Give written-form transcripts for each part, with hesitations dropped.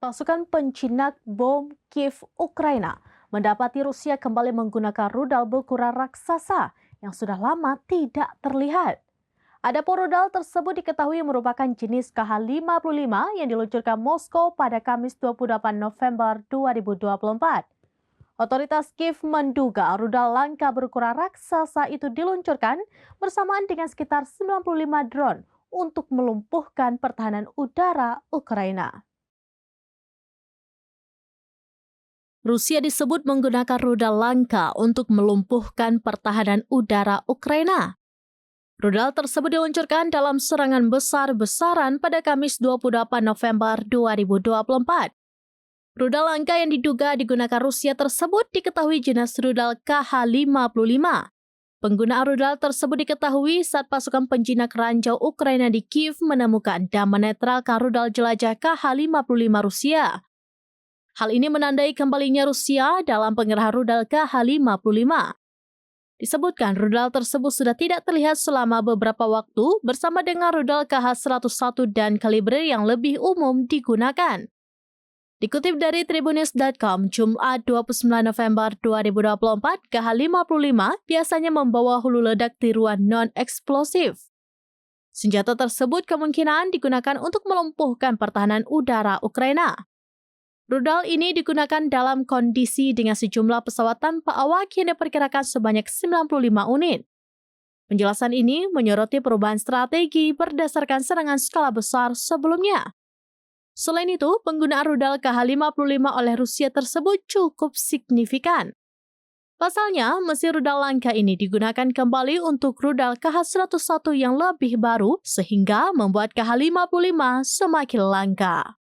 Pasukan penjinak bom Kiev, Ukraina, mendapati Rusia kembali menggunakan rudal berukuran raksasa yang sudah lama tidak terlihat. Adapun rudal tersebut diketahui merupakan jenis Kh-55 yang diluncurkan Moskow pada Kamis 28 November 2024. Otoritas Kiev menduga rudal langka berukuran raksasa itu diluncurkan bersamaan dengan sekitar 95 drone untuk melumpuhkan pertahanan udara Ukraina. Rusia disebut menggunakan rudal langka untuk melumpuhkan pertahanan udara Ukraina. Rudal tersebut diluncurkan dalam serangan besar-besaran pada Kamis 28 November 2024. Rudal langka yang diduga digunakan Rusia tersebut diketahui jenis rudal Kh-55. Penggunaan rudal tersebut diketahui saat pasukan penjinak ranjau Ukraina di Kiev menemukan dan menetralkan rudal jelajah Kh-55 Rusia. Hal ini menandai kembalinya Rusia dalam pengerahan rudal Kh-55. Disebutkan rudal tersebut sudah tidak terlihat selama beberapa waktu bersama dengan rudal Kh-101 dan kaliber yang lebih umum digunakan. Dikutip dari Tribunnews.com, Jumat 29 November 2024, Kh-55 biasanya membawa hulu ledak tiruan non-eksplosif. Senjata tersebut kemungkinan digunakan untuk melumpuhkan pertahanan udara Ukraina. Rudal ini digunakan dalam kondisi dengan sejumlah pesawat tanpa awak yang diperkirakan sebanyak 95 unit. Penjelasan ini menyoroti perubahan strategi berdasarkan serangan skala besar sebelumnya. Selain itu, penggunaan rudal Kh-55 oleh Rusia tersebut cukup signifikan. Pasalnya, mesin rudal langka ini digunakan kembali untuk rudal Kh-101 yang lebih baru sehingga membuat Kh-55 semakin langka.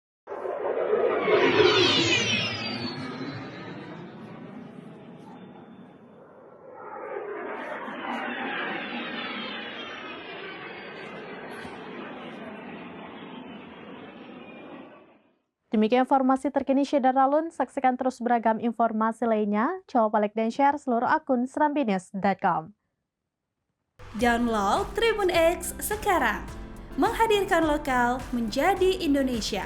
Demikian informasi terkini Syederalun. Saksikan terus beragam informasi lainnya. Coba like dan share seluruh akun serambines.com. Download Tribun X sekarang. Menghadirkan lokal menjadi Indonesia.